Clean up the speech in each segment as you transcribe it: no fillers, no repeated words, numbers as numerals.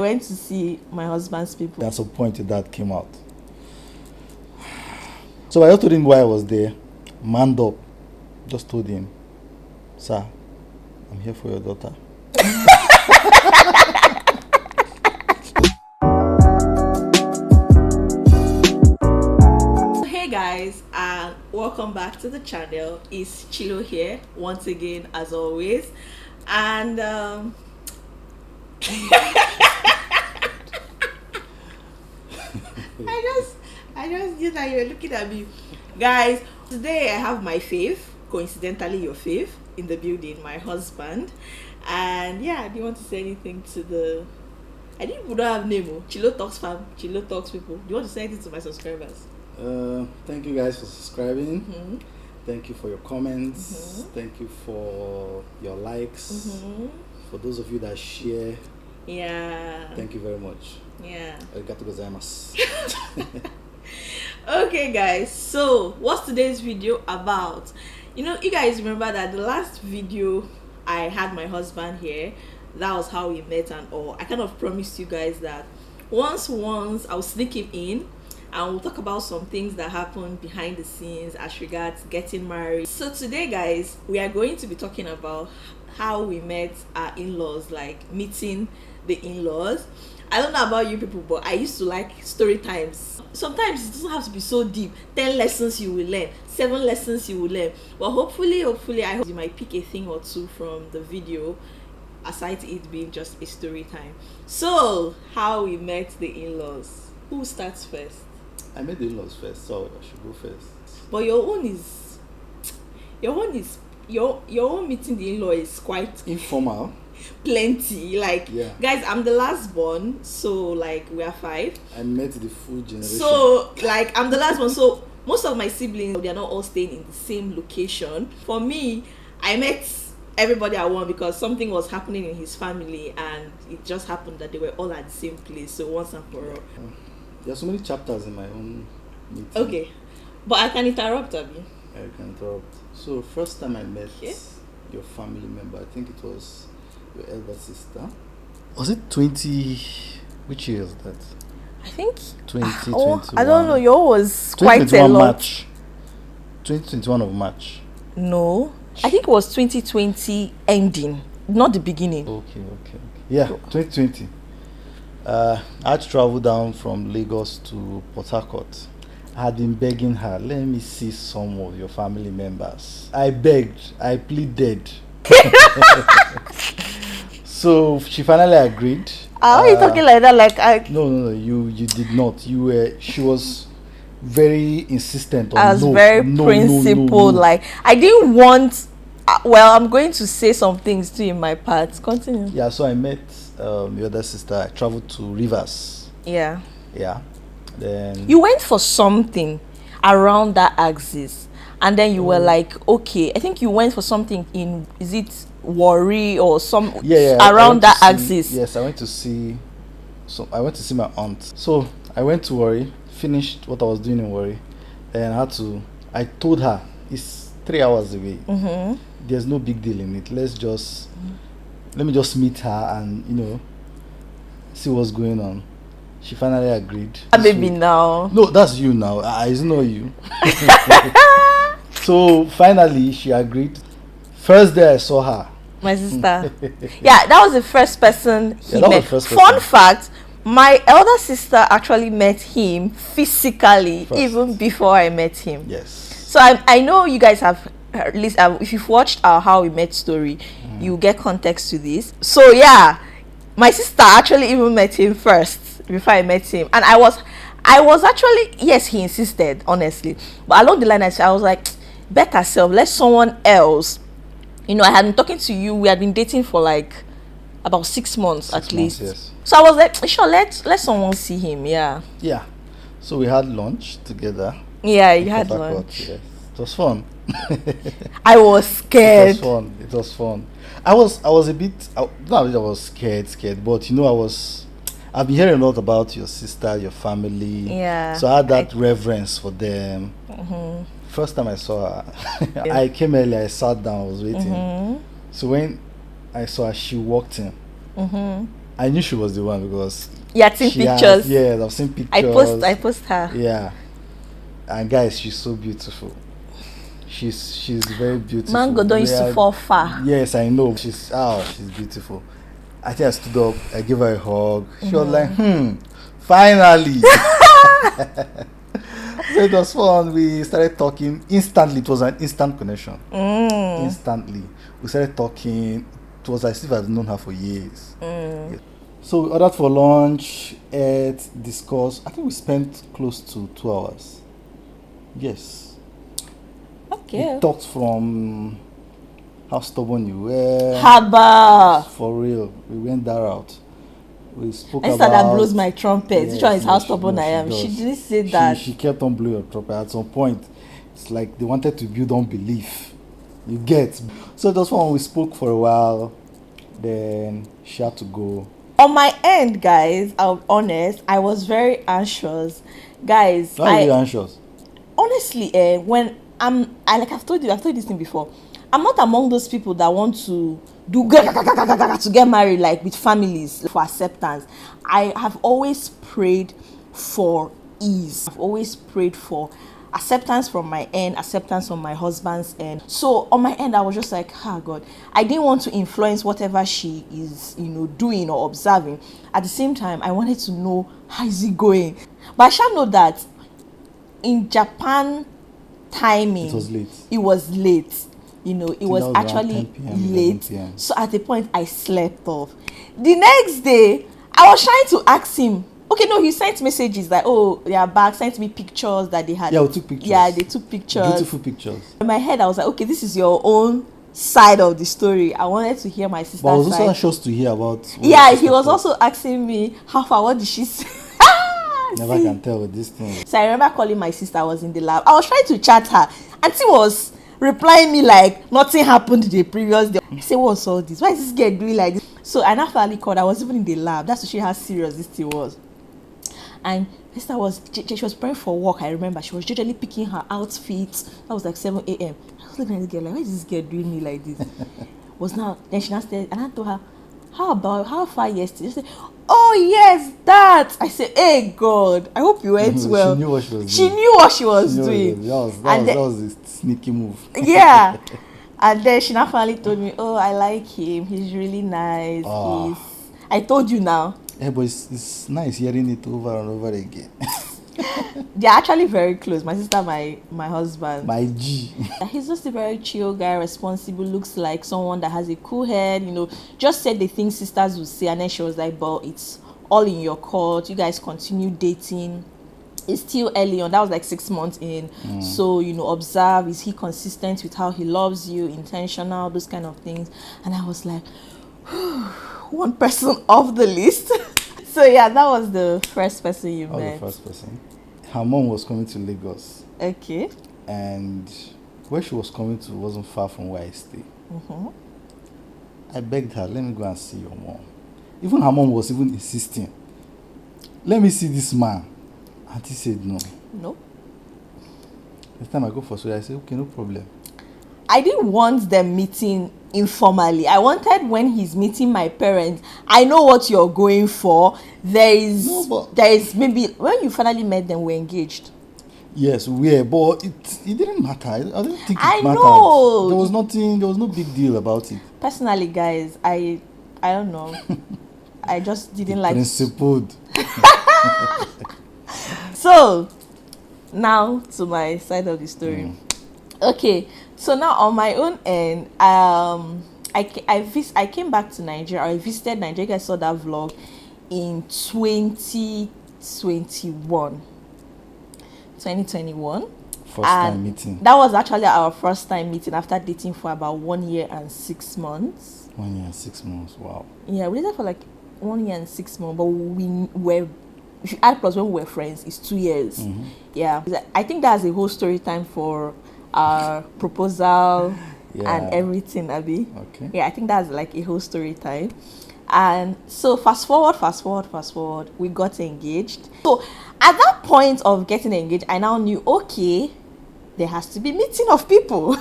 I went to see my husband's people. At some point, that came out. So I just told him why I was there. Manned up. Just told him, sir, I'm here for your daughter. Hey guys, and welcome back to the channel. It's Chilo here once again, as always, and I just knew that you were looking at me, guys. Today I have my fave, coincidentally your fave, in the building, my husband. And yeah, do you want to say anything to the? I think we don't have name. Chilotalks fam, Chilotalks people. Do you want to say anything to my subscribers? Thank you guys for subscribing. Mm-hmm. Thank you for your comments. Mm-hmm. Thank you for your likes. Mm-hmm. For those of you that share, Yeah. thank you very much. Yeah. Arigato gozaimasu. Okay guys, so what's today's video about? You know, you guys remember that the last video I had my husband here, that was how we met and all. I kind of promised you guys that once I'll sneak him in and we'll talk about some things that happened behind the scenes as regards getting married. So today guys, we are going to be talking about how we met our in-laws, like meeting the in-laws. I don't know about you people, but I used to like story times. Sometimes it doesn't have to be so deep. 10 lessons you will learn, 7 lessons you will learn. But hopefully I hope you might pick a thing or two from the video, aside it being just a story time. So how we met the in-laws. Who starts first? I met the in-laws first, so I should go first. But your own meeting the in-law is quite Informal. plenty. Like, Yeah. guys, I'm the last born, so like we are 5. I met the full generation. So like I'm the last one, so most of my siblings, they are not all staying in the same location. For me, I met everybody I want because something was happening in his family and it just happened that they were all at the same place. So once and for all. There are so many chapters in my own meeting. Okay, but I can interrupt, Abby. I can interrupt. So first time I met Okay. your family member, I think it was your elder sister. Was it 20? Which year was that? I think 2021. I don't know. Yours was quite a 2021 lot. March. 2021 of March. No, I think it was 2020 ending, not the beginning. Okay. Yeah, 2020. I had to travel down from Lagos to Port Harcourt. I had been begging her, let me see some of your family members. I begged, I pleaded. So she finally agreed. Are you talking like that? Like I No, you did not. She was very insistent on I was no, very no, principled. no. Like I didn't want. Well, I'm going to say some things too in my part. Continue. Yeah, so I met your other sister. I traveled to Rivers. Yeah. Yeah. Then You went for something around that axis, and then you were like, okay. I think you went for something in. Is it Warri or some? yeah, I Around went to that see- axis. Yes, I went to see. So I went to see my aunt. So I went to Warri, finished what I was doing in Warri, and I told her it's 3 hours away. Mm-hmm. There's no big deal in it. Let me just meet her and see what's going on. She finally agreed. Baby, So- now. No, that's you now. I know you. So finally she agreed. First day I saw her. My sister. Yeah, that was the first person he Yeah, that was met. the first Fun person. fact, my elder sister actually met him physically First. even before I met him. Yes. So I know you guys have at least if you've watched our how we met story, you get context to this. So yeah, my sister actually even met him first before I met him, and I was actually, yes, he insisted honestly, but along the line I was like, better self, let someone else. I had been talking to you. We had been dating for like about 6 months at least. Yes. So I was like, sure, let someone see him. Yeah. Yeah. So we had lunch together. Yeah, you in had Port Harcourt, lunch. Yes. It was fun. I was scared. It was fun. I was a bit. Not that I was scared, but I've been hearing a lot about your sister, your family. Yeah. So I had that reverence for them. Mm-hmm. First time I saw her, I came early. I sat down. I was waiting. Mm-hmm. So when I saw her, she walked in. Mm-hmm. I knew she was the one because You had seen pictures. Yeah, I've seen pictures. I post her. Yeah, and guys, she's so beautiful. She's very beautiful. Mango don't used to fall far. Yes, I know. She's beautiful. I think I stood up. I gave her a hug. She was like, finally. So it was fun. We started talking instantly. It was an instant connection. Instantly, we started talking. It was as if I'd known her for years. Yeah. So we ordered for lunch, ate, discussed. I think we spent close to 2 hours. Yes. Okay. We talked from how stubborn you were. Haba. For real. We went that route. We spoke about... that blows my trumpet. Yes, Which one is how stubborn I am? She didn't say that. She kept on blowing her trumpet. At some point, it's like they wanted to build on belief. You get. So it was fun. We spoke for a while. Then she had to go. On my end, guys, I'm honest, I was very anxious. Guys, Why were you anxious? Honestly, when I've told you this thing before. I'm not among those people that want to do to get married, like with families for acceptance. I have always prayed for ease. I've always prayed for acceptance from my end, acceptance from my husband's end. So on my end, I was just like, God, I didn't want to influence whatever she is, doing or observing. At the same time, I wanted to know how is it going. But I shall know that in Japan timing, it was late. It was actually 10 PM, late. 11 PM. So at the point, I slept off. The next day, I was trying to ask him. Okay, no, he sent messages like, oh, they are back, sent me pictures that they had. Yeah, we took pictures. Yeah, they took pictures. Beautiful pictures. In my head, I was like, okay, this is your own side of the story. I wanted to hear my sister's But I was side. also anxious to hear about... Yeah, he was also asking me, how far, what did she say? Never can tell with this thing. So I remember calling my sister. I was in the lab. I was trying to chat her. And she was replying me like nothing happened the previous day. I said, what's all this? Why is this girl doing like this? So I now finally called. I was even in the lab. That's to show how serious this thing was. And sister she was preparing for work. I remember she was usually picking her outfits. That was like 7 a.m. I was looking at this girl like, why is this girl doing me like this? Then she now said, and I told her, how far yesterday? She said, oh yes, that. I said, hey God, I hope you went well. She knew what she was doing. She knew what she was doing. That was a sneaky move. Yeah. And then she now finally told me, oh, I like him. He's really nice. I told you now. Yeah, but it's nice hearing it over and over again. They're actually very close. My sister, my husband. My G. He's just a very chill guy, responsible, looks like someone that has a cool head, just said the things sisters would say. And then she was like, but it's all in your court. You guys continue dating. It's still early on. That was like 6 months in. So, observe. Is he consistent with how he loves you? Intentional? Those kind of things. And I was like, one person off the list. So yeah, that was the first person you met. The first person. Her mom was coming to Lagos. Okay. And where she was coming to wasn't far from where I stay. I begged her, let me go and see your mom. Even her mom was even insisting. Let me see this man. Auntie said no. No. Next time I go for surgery, I said, okay, no problem. I didn't want them meeting informally. I wanted when he's meeting my parents, I know what you're going for. There is maybe when you finally met them, we're engaged. Yes, we were, but it didn't matter. I didn't think it mattered. Know. There was no big deal about it. Personally, guys, I don't know. I just didn't like principled. So now to my side of the story. Okay, so now on my own end, I came back to Nigeria. I visited Nigeria. You guys saw that vlog in 2021. First time meeting. That was actually our first time meeting after dating for about 1 year and 6 months. 1 year and 6 months. Wow. Yeah, we dated for like 1 year and 6 months, but we were, if you add plus when we were friends, it's 2 years. Yeah, I think that's a whole story time for our proposal and everything, Abby. Okay. Yeah, I think that's like a whole story time. And so fast forward, we got engaged. So at that point of getting engaged, I now knew, okay, there has to be meeting of people.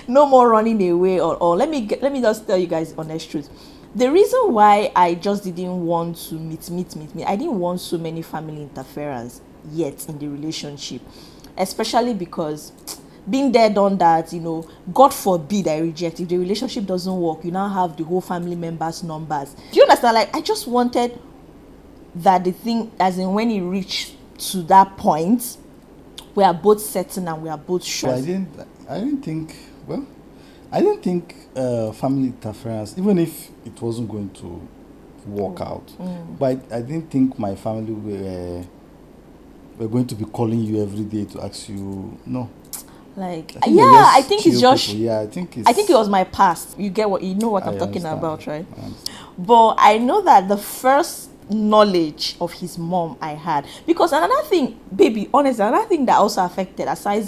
No more running away or let me just tell you guys honest truth. The reason why I just didn't want to meet, I didn't want so many family interference yet in the relationship, especially because being there, done that, God forbid I reject. If the relationship doesn't work, you now have the whole family members' numbers. Do you understand? Like, I just wanted that the thing, as in when it reached to that point, we are both certain and we are both sure. Well, I didn't think, family interference, even if it wasn't going to work out, but I didn't think my family were going to be calling you every day to ask you, no. Like, I think it's just people. Yeah, I think it was my past. You know what I'm talking understand. about, right? But I know that the first knowledge of his mom I had, because another thing, baby, honestly, another thing that also affected, aside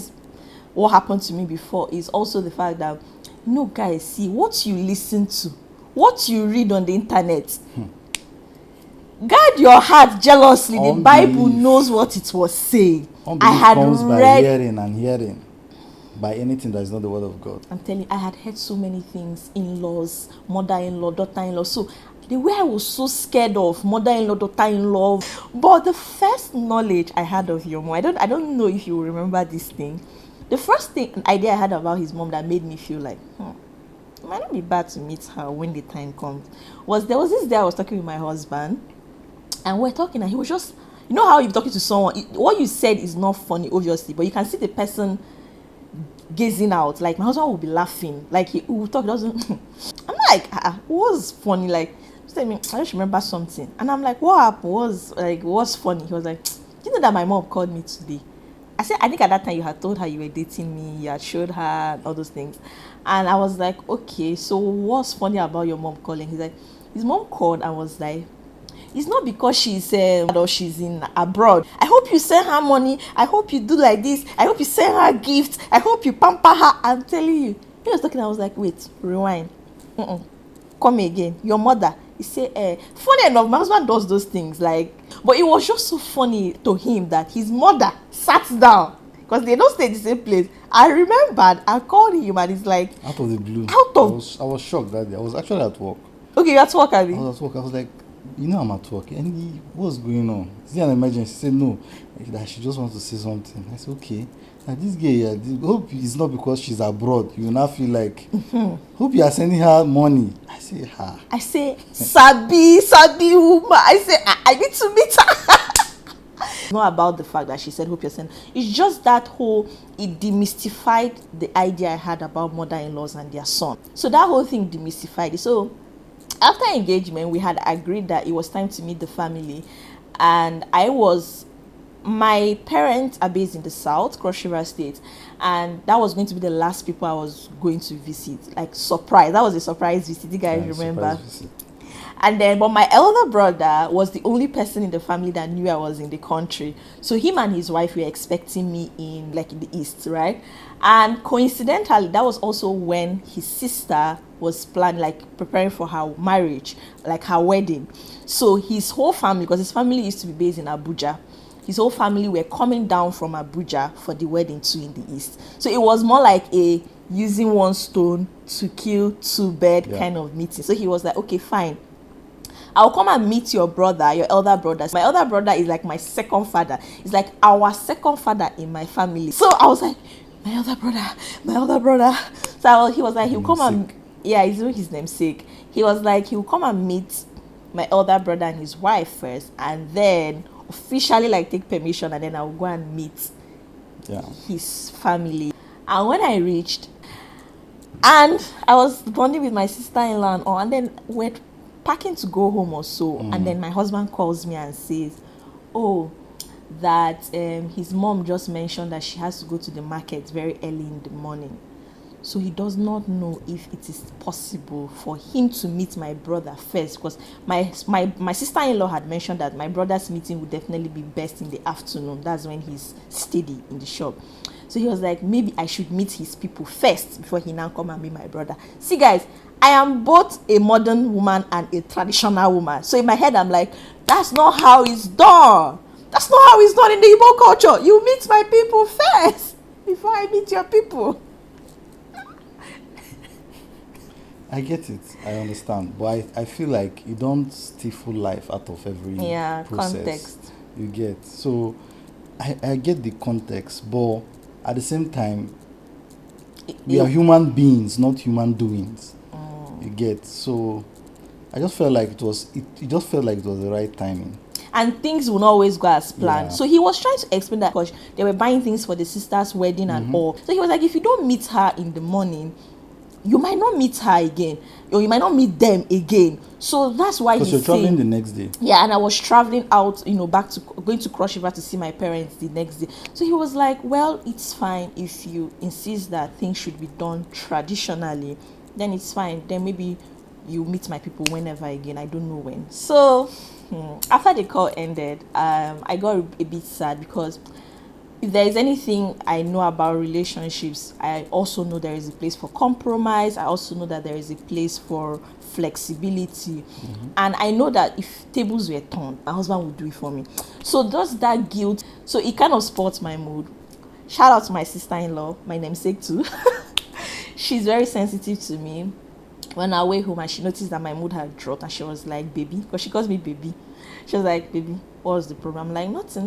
what happened to me before, is also the fact that, guys, see what you listen to, what you read on the internet. Guard your heart jealously. The Bible knows what it was saying. I had comes read by hearing and hearing, by anything that is not the word of God. I'm telling you, I had heard so many things, in-laws, mother-in-law, daughter-in-law. So the way I was so scared of mother-in-law, daughter-in-law. But the first knowledge I had of your mom, I don't know if you remember this thing. The first idea I had about his mom that made me feel like, it might not be bad to meet her when the time comes, was there was this day I was talking with my husband, and we're talking, and he was just, how you're talking to someone, what you said is not funny, obviously, but you can see the person gazing out. Like, my husband will be laughing, like he will talk, doesn't. I'm like, what was funny? Like, just tell me, I just remember something, and I'm like, what happened? What's funny? He was like, you know that my mom called me today? I said, I think at that time you had told her you were dating me, you had showed her all those things, and I was like, okay, so what's funny about your mom calling? He's like, his mom called and was like, it's not because she's or she's in abroad. I hope you send her money. I hope you do like this. I hope you send her gifts. I hope you pamper her. I'm telling you. He was talking. I was like, wait, rewind. Come again. Your mother. He said, funny enough, my husband does those things. Like, but it was just so funny to him that his mother sat down, because they don't stay in the same place. I remembered. I called him and he's like, out of the blue. I was shocked that day. I was actually at work. Okay, you're at work, Abby? I was at work. I was like, I'm at work. And what's going on? Is there an emergency? He said, no. That she just wants to say something. I said, okay. And this girl, hope it's not because she's abroad. You will not feel like, hope you are sending her money. I say, ha. I say, Sabi woman. I say, I need to meet her. It's not about the fact that she said, hope you're sending. It's just that it demystified the idea I had about mother-in-laws and their son. So that whole thing demystified it. So after engagement, we had agreed that it was time to meet the family, and my parents are based in the south, Cross River State, and that was going to be the last people I was going to visit. Like, surprise. That was a surprise visit. You guys remember? And then, but my elder brother was the only person in the family that knew I was in the country. So him and his wife were expecting me in the east, right? And coincidentally, that was also when his sister was preparing for her marriage, like her wedding. So his whole family, because his family used to be based in Abuja, his whole family were coming down from Abuja for the wedding too in the east. So it was more like a using one stone to kill two birds kind of meeting. So he was like, okay, fine, I'll come and meet your brother, your elder brother. My elder brother is like my second father. It's like our second father in my family. So I was like, my elder brother. So he was like, he'll come and, he's doing his namesake. He was like, he'll come and meet my elder brother and his wife first, and then officially take permission, and then I'll go and meet his family. And when I reached, and I was bonding with my sister-in-law and then we're packing to go home or so, and then my husband calls me and says, that his mom just mentioned that she has to go to the market very early in the morning, so he does not know if it is possible for him to meet my brother first, because my sister-in-law had mentioned that my brother's meeting would definitely be best in the afternoon. That's when he's steady in the shop. So he was like, maybe I should meet his people first before he now come and meet my brother. See, guys, I am both a modern woman and a traditional woman. So in my head, I'm like, that's not how it's done. That's not how it's done in the Igbo culture. You meet my people first before I meet your people. I get it. I understand. But I feel like you don't stifle life out of every process. Context. You get. So I get the context, but at the same time, we are human beings, not human doings. You get. So I just felt like it just felt like it was the right timing. And things will not always go as planned. Yeah. So he was trying to explain that because they were buying things for the sister's wedding and all. So he was like, if you don't meet her in the morning, you might not meet her again, or you might not meet them again. So that's why he's Because you're traveling the next day. Yeah, and I was traveling out, going to Cross River to see my parents the next day. So he was like, well, it's fine if you insist that things should be done traditionally, then it's fine. Then maybe you meet my people whenever again. I don't know when. So after the call ended, I got a bit sad because if there is anything I know about relationships, I also know there is a place for compromise. I also know that there is a place for flexibility. And I know that if tables were turned, my husband would do it for me. So does that guilt, so it kind of spoils my mood. Shout out to my sister-in-law, my namesake too. She's very sensitive to me. When I went home and she noticed that my mood had dropped, and she was like, baby, because she calls me baby. She was like, baby, what's the problem? I'm like, nothing.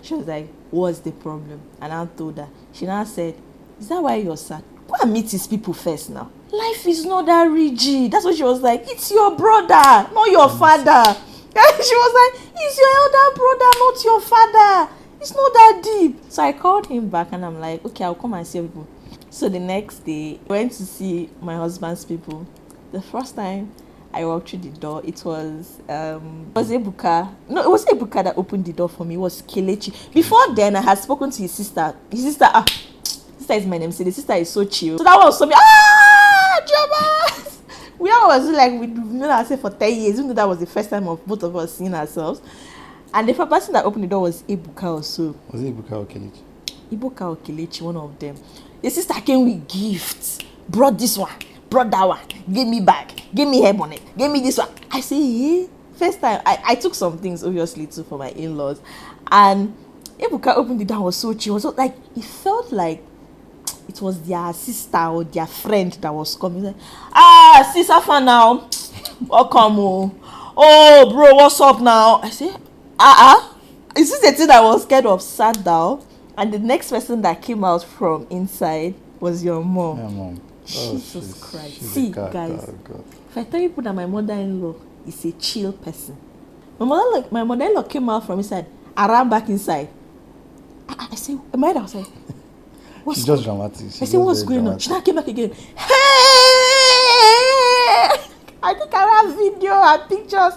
She was like, what's the problem? And I told her. She now said, is that why you're sad? Go and meet these people first now. Life is not that rigid. That's what she was like. It's your brother, not your father. She was like, it's your elder brother, not your father. It's not that deep. So I called him back and I'm like, okay, I'll come and see people. So the next day, I went to see my husband's people. The first time I walked through the door, it was Ebuka. No, it was Ebuka that opened the door for me. It was Kelechi. Before then, I had spoken to his sister. Sister is my name. So the sister is so chill. So that was so Jamas! We all was like, we've known ourselves for 10 years, even though that was the first time of both of us seeing ourselves. And the first person that opened the door was Ebuka also. Was it Ebuka or Kelechi? Ebuka or Kelechi, one of them. The sister came with gifts. Brought this one, brought that one. Give me bag, give me hair bonnet, give me this one. I say, yeah. First time, I took some things, obviously, too, for my in-laws. And Ebuka opened the door, was so chill. So, like, it felt like it was their sister or their friend that was coming. Like, sister fan now. Welcome. Oh, bro, what's up now? I say, is this the thing I was scared of? Sat down. And the next person that came out from inside was your mom. Yeah, mom. Jesus Christ. See, guys, if I tell you that my mother-in-law is a chill person, my mother-in-law came out from inside, I ran back inside. I say, am I outside? She's just dramatic. I say, what's going on? She now came back again. Hey! I think I have video and pictures.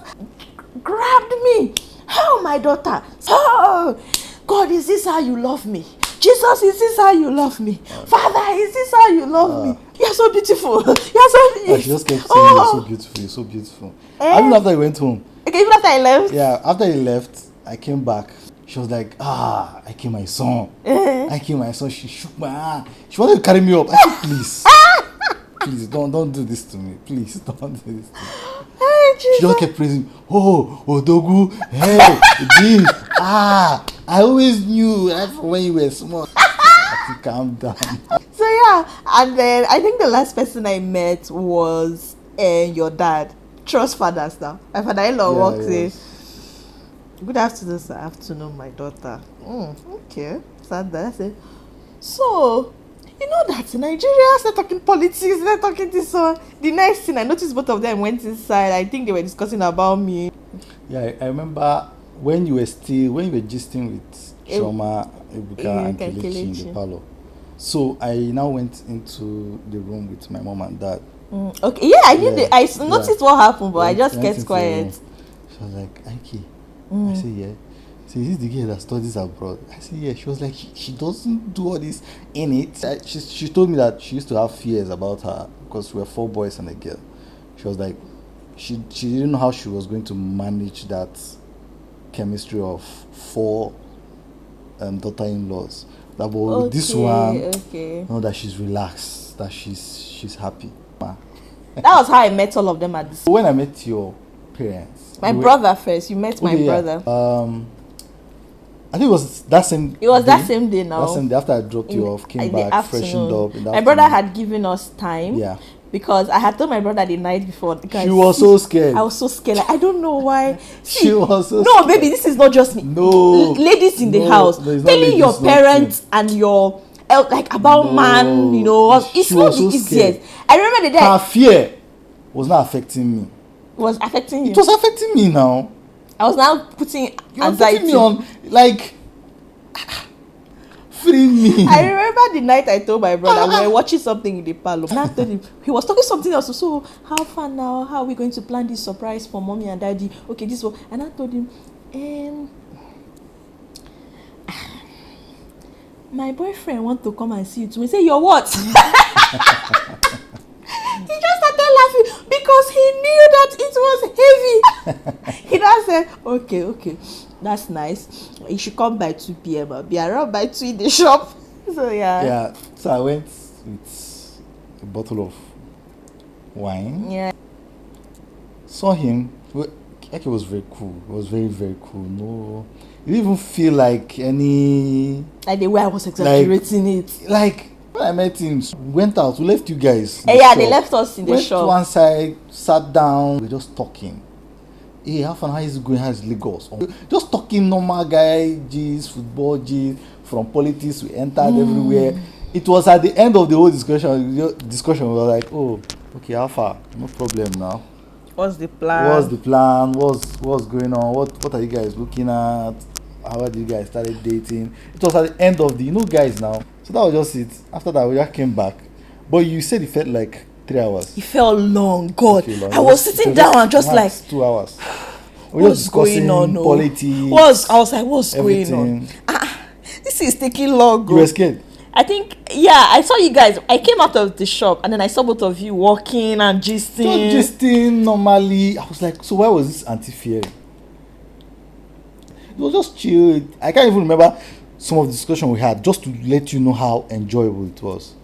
Grabbed me. Oh, my daughter. Oh, God, is this how you love me? Jesus, is this how you love me? Father, is this how you love me? You're so beautiful. You're so she just kept saying, you're so beautiful, you're so beautiful. Even after I went home. Okay, even after I left? Yeah, after he left, I came back. She was like, I killed my son. I killed my son. She shook my hand. She wanted to carry me up. I said, please. Please, don't do this to me. Please, don't do this to me. She just kept praising, Odogu, hey, this, I always knew when you were small. I had to calm down. So yeah, and then I think the last person I met was your dad. Trust fathers now. My father-in-law walked in. Good afternoon, sir. Afternoon, my daughter. Okay. Sat there. I said, so, you know that in Nigeria, they're talking politics, they're talking this one. The next thing, I noticed both of them went inside. I think they were discussing about me. Yeah, I remember when you were gisting with Chioma, Ebuka, and Kelechi in the parlor. So I now went into the room with my mom and dad. Okay, yeah, I knew. I noticed what happened, but I just kept quiet. She was like, Aiki. I said, yeah. So is this the girl that studies abroad? I said, yeah. She was like, she doesn't do all this in it. She told me that she used to have fears about her because we were 4 boys and a girl. She was like, she didn't know how she was going to manage that chemistry of 4 daughter-in-laws. That with this one, know that she's relaxed, that she's happy. That was how I met all of them at this. When I met your parents, my brother first. You met my brother. I think it was that same. It was that same day now. That same day after I dropped you off, came back, freshened up. My brother had given us time. Yeah. because I had told my brother the night before. She was so scared. I was so scared. Like, I don't know why. She was so no, scared. baby, this is not just me. No. Ladies in the house no, it's not telling ladies, your not parents and your like about man, you know, it's She not was the so easiest. scared. I remember the day Her fear was not affecting me. was affecting you. It was affecting me now. I was now putting You were anxiety. putting me on, like, free me. I remember the night I told my brother we were watching something in the parlor. And I told him he was talking something else. So how far now? How are we going to plan this surprise for mommy and daddy? Okay, this one. And I told him, my boyfriend want to come and see you too. He said, you're what? He just started laughing because he knew that it was heavy. He now said, okay, that's nice. You should come by 2 p.m. I'll be around by 2 in the shop. So Yeah, so I went with a bottle of wine. Yeah. Saw him. Like, it was very cool. It was very, very cool. No, you didn't even feel like any. Like the way I was exaggerating it. Like when I met him, we went out. We left you guys. in the Yeah, shop. they left us in the Went shop. to one side, sat down. We were just talking. Hey, how far? How is it going? How is Lagos? Just talking normal guy, G's, football G's, from politics. We entered everywhere. It was at the end of the whole discussion. We were like, oh, okay, how far? No problem now. What's the plan? What's the plan? What's going on? What are you guys looking at? How did you guys started dating? It was at the end of the guys now. So that was just it. After that, we just came back. But you said it felt like 3 hours. It felt long. God, Okay, long. I was sitting down and just like, 2 hours. We were what's discussing going on? politics. I was like, what's going on? This is taking long. You were scared. I think, I saw you guys. I came out of the shop and then I saw both of you walking and gisting. Just gisting normally. I was like, so why was this anti-fearing? It was just chill. I can't even remember some of the discussion we had, just to let you know how enjoyable it was.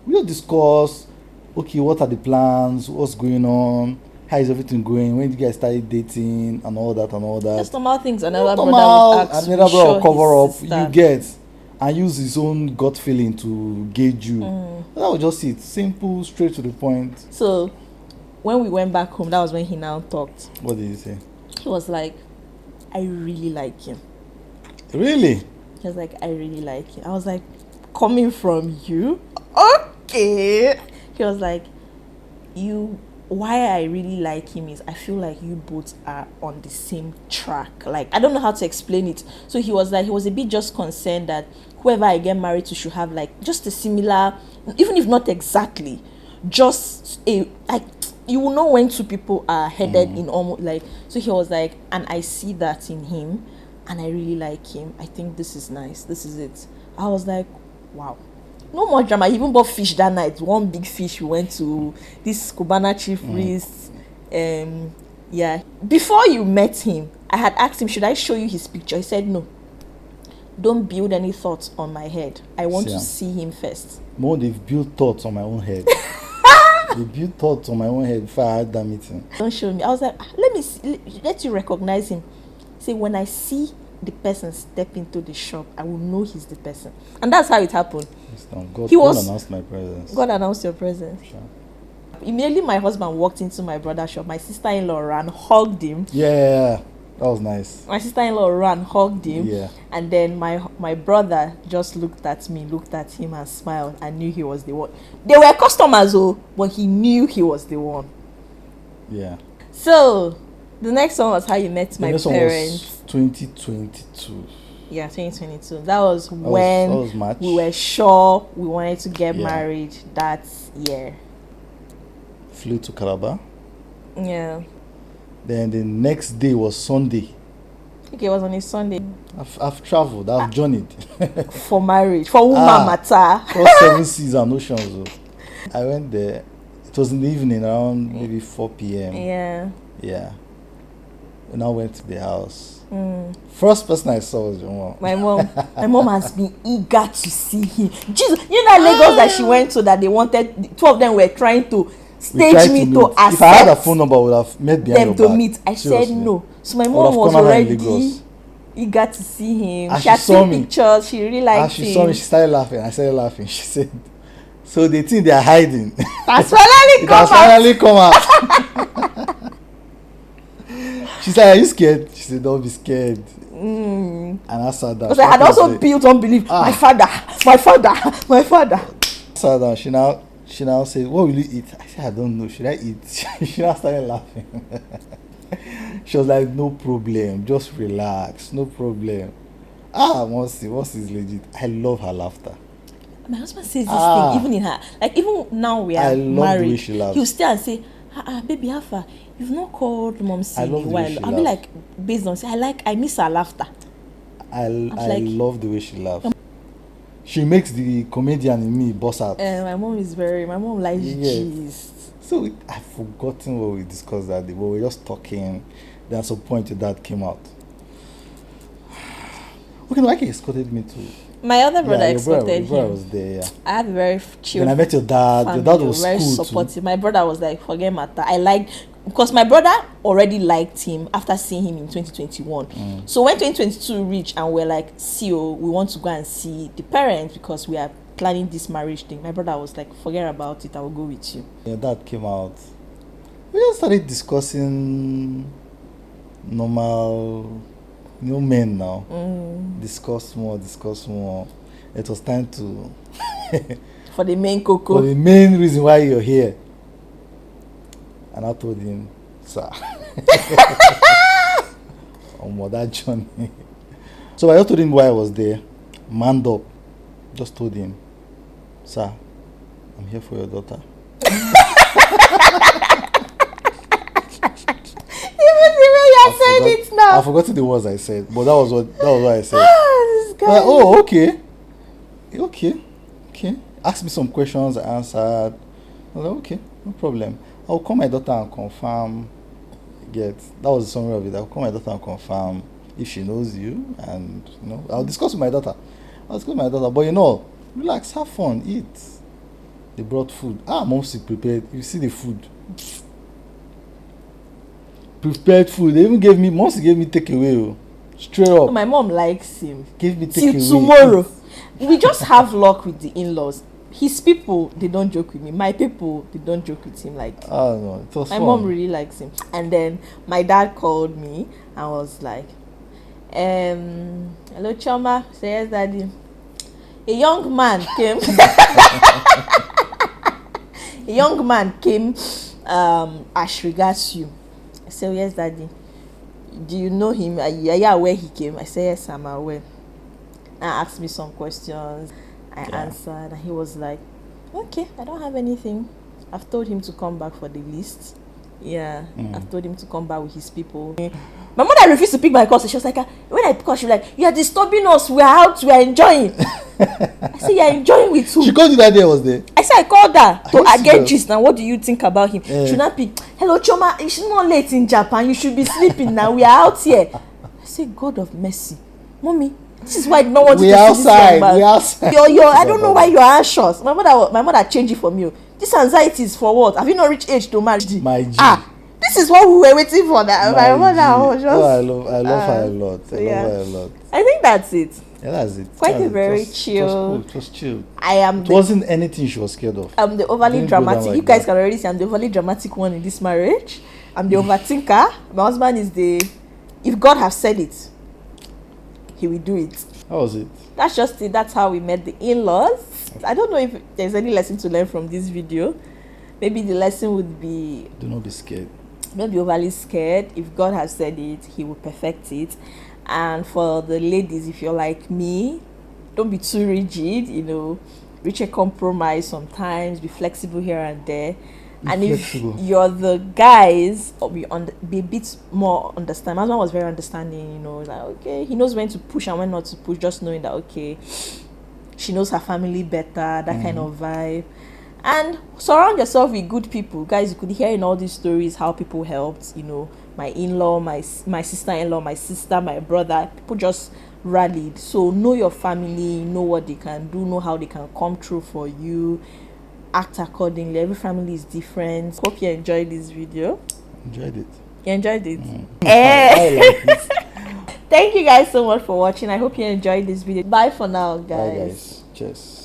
We just discussed, okay, what are the plans? What's going on? How is everything going? When did you guys started dating and all that and all that? Just normal things. Another Normal, brother would ask. another brother will cover up. Sister. You get, and use his own gut feeling to gauge you. That was just it. Simple, straight to the point. So, when we went back home, that was when he now talked. What did he say? He was like, I really like him. Really? He was like, I really like him. I was like, coming from you? Okay. He was like, why I really like him is I feel like you both are on the same track. Like, I don't know how to explain it. So he was a bit just concerned that whoever I get married to should have like just a similar, even if not exactly, just a, like, you will know when two people are headed in almost like. So he was like, and I see that in him and I really like him. I think this is nice. This is it. I was like, wow. No more drama. He even bought fish that night. One big fish. We went to this Cubana chief wrist. Yeah. Before you met him, I had asked him, should I show you his picture? He said, no. Don't build any thoughts on my head. I want to see him first. More, they've built thoughts on my own head. They built thoughts on my own head before I had that meeting. Don't show me. I was like, let me see, let you recognize him. Say, when I see the person step into the shop, I will know he's the person. And that's how it happened. God announced my presence. God announced your presence. Sure. Immediately my husband walked into my brother's shop. My sister-in-law ran, hugged him. Yeah, that was nice. My sister-in-law ran, hugged him. Yeah. And then my brother just looked at me, looked at him and smiled and knew he was the one. They were customers, but he knew he was the one. Yeah. So, the next one was how you met my parents. One was 2022. Yeah, 2022. That was when that was March. we were sure we wanted to get married that year. Flew to Calabar. Yeah. Then the next day was Sunday. Okay, it was on a Sunday. I've traveled. I've journeyed. For marriage. For woman matter. Cross 7 seas and oceans. I went there. It was in the evening around maybe 4 p.m. Yeah. Yeah. We now went to the house. First person I saw was your mom. My mom has been eager to see him. Jesus, you know Lagos that she went to, that they wanted, two of them were trying to stage me to accept. If I had a phone number, I would have met behind them your to back. meet. I Seriously. said no. So my mom was already eager to see him. As She had she saw seen me, pictures. She really liked as him. she saw me, she started laughing. I started laughing. She said, So they think they are hiding. That's finally It has finally come out. She said, "Are you scared?" She said, "Don't be scared." And I sat down. Because I had also built unbelief. My father. I sat down. She now said, "What will you eat?" I said, "I don't know. Should I eat?" She now started laughing. She was like, "No problem. Just relax. No problem." Once is legit. I love her laughter. My husband says this thing even in her, like even now we are married. The way she laughs. He'll stay and say, "Baby, how far? You've not called mom in a while." I'll be like, based on, I miss her laughter. I love the way she laughs. She makes the comedian in me bust out. My mom likes gist. So I've forgotten what we discussed that day, but we were just talking. Then at some point your dad came out. Okay, no, he escorted me to. My other brother escorted him. Was there, yeah. I have a very chill. When I met your dad, your dad was very cool supportive. Too. My brother was like, forget matter. Because my brother already liked him after seeing him in 2021. So when 2022 reached and we're like, we want to go and see the parents because we are planning this marriage thing. My brother was like, forget about it. I will go with you. Your dad came out. We just started discussing normal. Men now. Discuss more. It was time to for the main cocoa. For the main reason why you're here. And I told him, sir. On that journey. So I told him why I was there. Manned up. Just told him, sir, I'm here for your daughter. It now. I've forgotten the words I said, but that was what I said. This guy. Okay. Ask me some questions, I answered. I was like, okay, no problem. I'll call my daughter and confirm. That was the summary of it. I'll call my daughter and confirm if she knows you, and I'll discuss with my daughter. But relax, have fun, eat. They brought food. Mom's prepared. You see the food. Prepared food. They even gave me takeaway. Straight up. My mom likes him. Give me takeaway. Till tomorrow. We just have luck with the in-laws. His people, they don't joke with me. My people, they don't joke with him. Like, no, it was my fun. mom really likes him. And then my dad called me and was like, hello, Choma. Say yes, daddy. A young man came. As regards you. I said, yes, daddy. Do you know him? Are you aware he came? I said, yes, I'm aware. And asked me some questions. I answered, and he was like, okay, I don't have anything. I've told him to come back for the list. Yeah, I've told him to come back with his people. My mother refused to pick my call, so she was like, when I pick her, she was like, you are disturbing us, we are out, we are enjoying. I said, you are enjoying with who? She called you that day, was there? I said, I called her to get gist. Now, what do you think about him? She should not pick. Hello, Choma, it's not late in Japan, you should be sleeping now, we are out here. I said, God of mercy, mommy, this is why I don't want you to outside. See this. We outside. I don't know why you're anxious. My mother changed it for me. This anxiety is for what? Have you not reached age to marry? My G. This is what we were waiting for. That my mother was just. I love her a lot. I love her a lot. I think that's it. Yeah, that's it. Quite a very chill. It was chill. It wasn't anything she was scared of. I'm the overly dramatic. Like you guys can already see I'm the overly dramatic one in this marriage. I'm the overthinker. My husband is if God has said it, he will do it. How was it? That's just it. That's how we met the in-laws. I don't know if there's any lesson to learn from this video. Maybe the lesson would be, do not be scared. Don't be overly scared. If God has said it, he will perfect it. And for the ladies, if you're like me, don't be too rigid, reach a compromise sometimes, be flexible here and there. If you're the guys, be a bit more understanding. My husband was very understanding, like, okay, he knows when to push and when not to push, just knowing that, okay, she knows her family better, that kind of vibe. And surround yourself with good people. Guys, you could hear in all these stories how people helped, my in-law, my sister-in-law, my sister, my brother, people just rallied. So know your family, know what they can do, know how they can come through for you. Act accordingly. Every family is different. Hope you enjoyed this video. Enjoyed it. You enjoyed it? I like it. Thank you guys so much for watching. I hope you enjoyed this video. Bye for now, guys. Bye, guys. Cheers.